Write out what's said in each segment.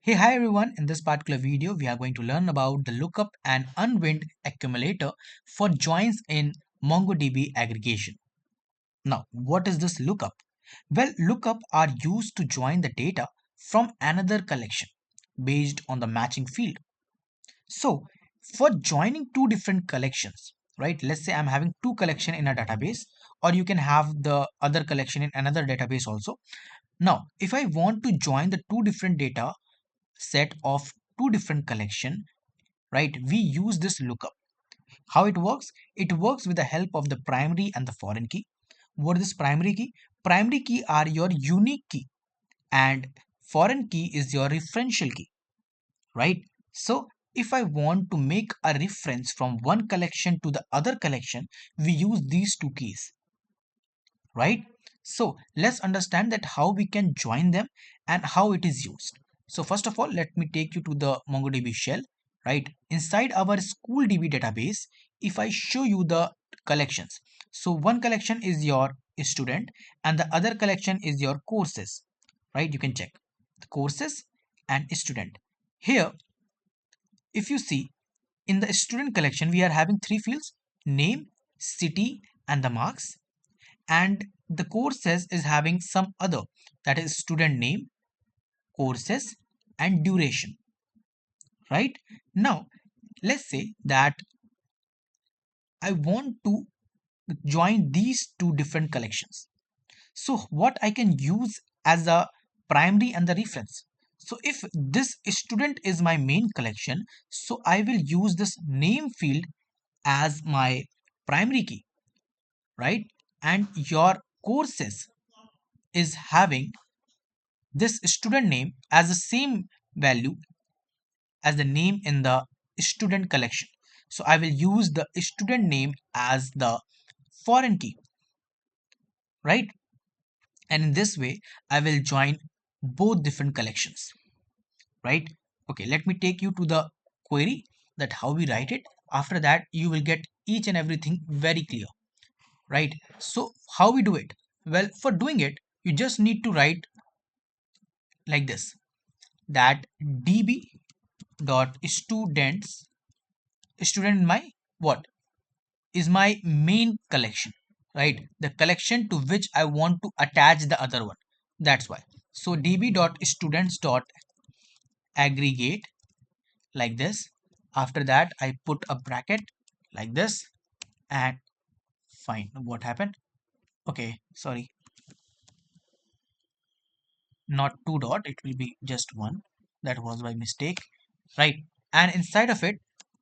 Hey, hi everyone. In this particular video, we are going to learn about the lookup and unwind accumulator for joins in MongoDB aggregation. Now, what is this lookup? Well, lookup are used to join the data from another collection based on the matching field. So, for joining two different collections, right? Let's say I'm having two collection in a database, or you can have the other collection in another database also. Now, if I want to join the two different data set of two different collection, right, we use this lookup. How it works with the help of the primary and the foreign key. What is this primary key are your unique key and foreign key is your referential key, right? So if I want to make a reference from one collection to the other collection, we use these two keys, right? So let's understand that how we can join them and how it is used. So first of all, let me take you to the MongoDB shell, right? Inside our school DB database, if I show you the collections, so one collection is your student and the other collection is your courses, right? You can check the courses and student. Here, if you see in the student collection, we are having three fields: name, city, and the marks. And the courses is having some other, that is student name, courses, and duration, right? Now let's say that I want to join these two different collections. So what I can use as a primary and the reference. So if this student is my main collection, so I will use this name field as my primary key, right? And your courses is having this student name as the same value as the name in the student collection. So I will use the student name as the foreign key, right? And in this way, I will join both different collections, right? Okay, let me take you to the query that how we write it. After that, you will get each and everything very clear, right? So how we do it? Well, for doing it, you just need to write like this, that db dot student in my what is my main collection, right? The collection to which I want to attach the other one. That's why. So db dot students dot aggregate like this. After that, I put a bracket like this and fine. What happened? Okay, sorry, not two dot. It will be just one. That was by mistake, right? And inside of it,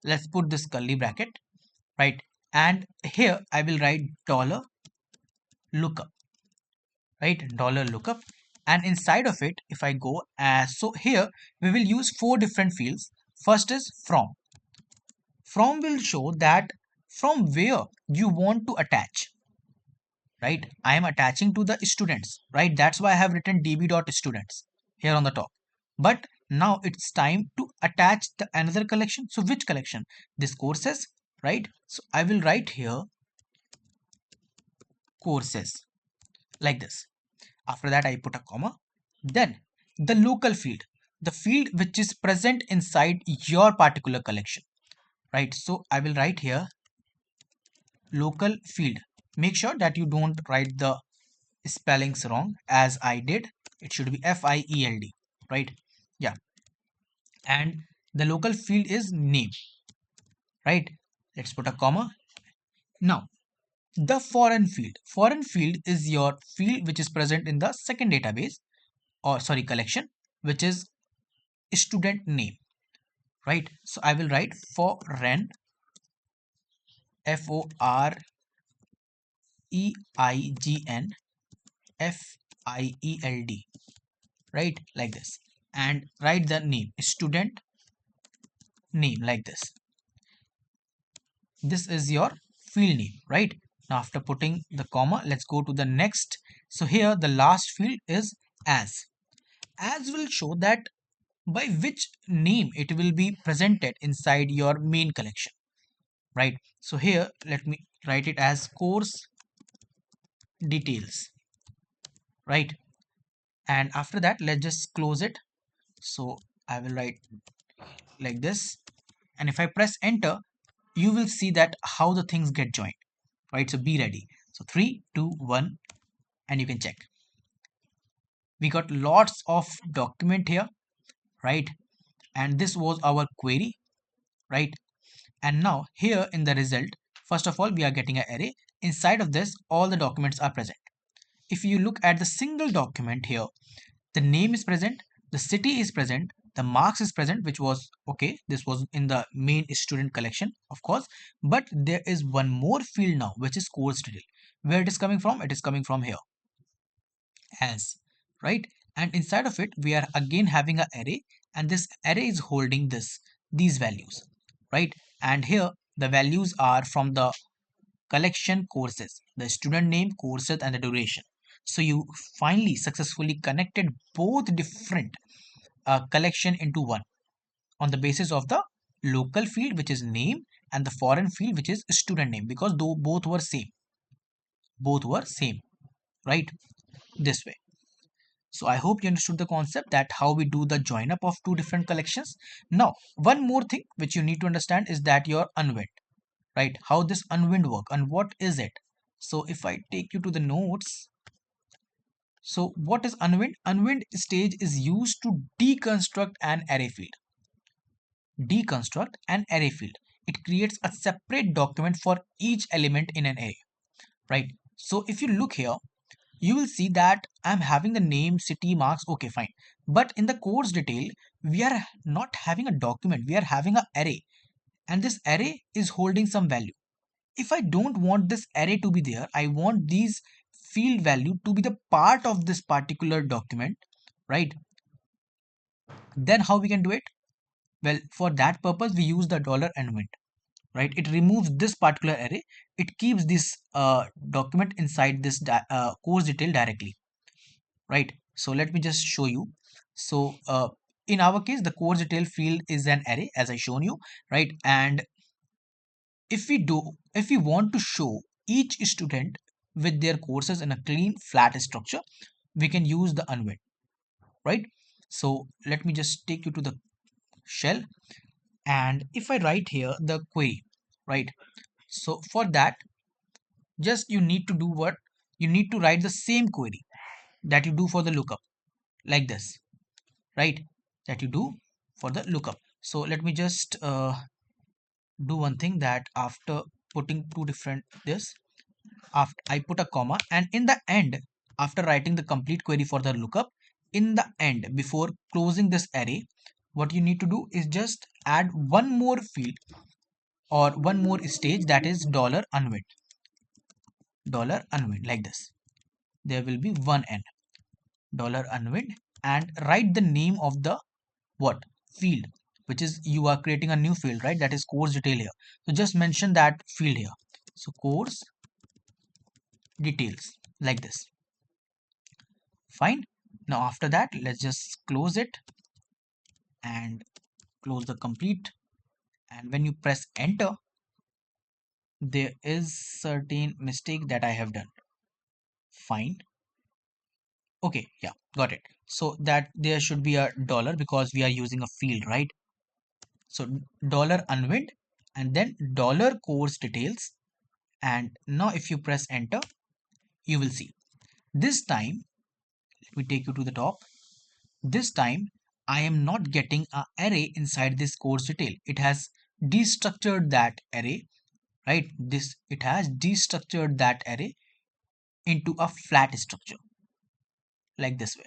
let's put this curly bracket, right? And here I will write dollar lookup, right? Dollar lookup. And inside of it, if I go as so here, we will use four different fields. First is from will show that from where you want to attach, right? I am attaching to the students, right? That's why I have written db.students here on the top. But now it's time to attach the another collection. So which collection? This courses, right? So I will write here courses like this. After that, I put a comma. Then the local field, the field which is present inside your particular collection, right? So I will write here local field. Make sure that you don't write the spellings wrong as I did. It should be FIELD, right? Yeah. And the local field is name, right? Let's put a comma. Now, the foreign field is your field which is present in the second database, or sorry, collection, which is student name, right? So I will write foreign, FOREIGN right, like this, and write the name student name like this. This is your field name, right? Now after putting the comma, let's go to the next. So here the last field is as will show that by which name it will be presented inside your main collection, right? So here let me write it as course details, right? And after that, let's just close it. So I will write like this, and if I press enter, you will see that how the things get joined, right? So be ready. So 3, 2, 1, and you can check. We got lots of document here, right? And this was our query, right? And now here in the result, first of all, we are getting an array. Inside of this, all the documents are present. If you look at the single document here, the name is present, the city is present, the marks is present, which was okay. This was in the main student collection, of course, but there is one more field now, which is course detail. Where it is coming from? It is coming from here, as, right? And inside of it, we are again having an array, and this array is holding these values, right? And here the values are from the collection courses, the student name, courses, and the duration. So you finally successfully connected both different collection into one on the basis of the local field, which is name, and the foreign field, which is student name, because though both were same, right? This way. So I hope you understood the concept that how we do the join up of two different collections. Now, one more thing which you need to understand is that your unwind, right? How this unwind work and what is it? So if I take you to the notes, so what is unwind? Unwind stage is used to deconstruct an array field. Deconstruct an array field. It creates a separate document for each element in an array, right? So if you look here, you will see that I'm having the name, city, marks, okay, fine. But in the course detail, we are not having a document, we are having an array. And this array is holding some value. If I don't want this array to be there, I want these field value to be the part of this particular document, right? Then how we can do it? Well, for that purpose, we use the $unwind, right? It removes this particular array. It keeps this document inside this course detail directly, right? So let me just show you. So in our case, the course detail field is an array, as I shown you, right? And if we want to show each student with their courses in a clean flat structure, we can use the unwind, right? So let me just take you to the shell, and if I write here the query, right? So for that, just you need to do what? You need to write the same query that you do for the lookup, like this, right? That you do for the lookup. So let me just do one thing, that after putting two different this, after I put a comma, and in the end, after writing the complete query for the lookup, in the end, before closing this array, what you need to do is just add one more field or one more stage, that is $unwind, $unwind, like this. There will be one n, $unwind, and write the name of the what field, which is you are creating a new field, right? That is course detail here. So just mention that field here. So course details, like this. Fine. Now after that, let's just close it and close the complete. And when you press enter, there is certain mistake that I have done. Fine. Okay, yeah, got it. So that there should be a dollar because we are using a field, right? So $unwind and then $course details. And now if you press enter, you will see this time, let me take you to the top. This time I am not getting an array inside this course detail. It has destructured that array, right? It has destructured that array into a flat structure, like this way.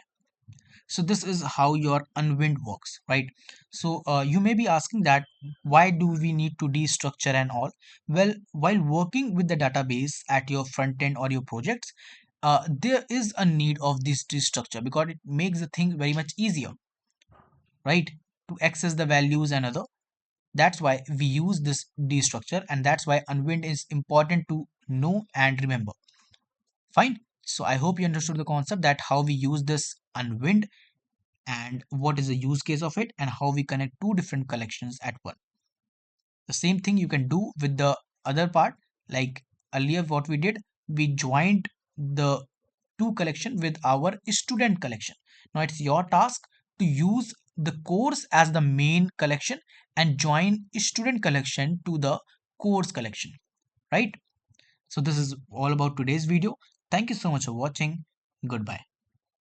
So this is how your unwind works, right? So you may be asking that why do we need to destructure and all? Well, while working with the database at your front end or your projects, there is a need of this destructure because it makes the thing very much easier, right, to access the values and other. That's why we use this destructure, and that's why unwind is important to know and remember. Fine. So I hope you understood the concept that how we use this unwind and what is the use case of it and how we connect two different collections at one. The same thing you can do with the other part, like earlier what we did, we joined the two collection with our student collection. Now it's your task to use the course as the main collection and join student collection to the course collection, right? So this is all about today's video. Thank you so much for watching. Goodbye.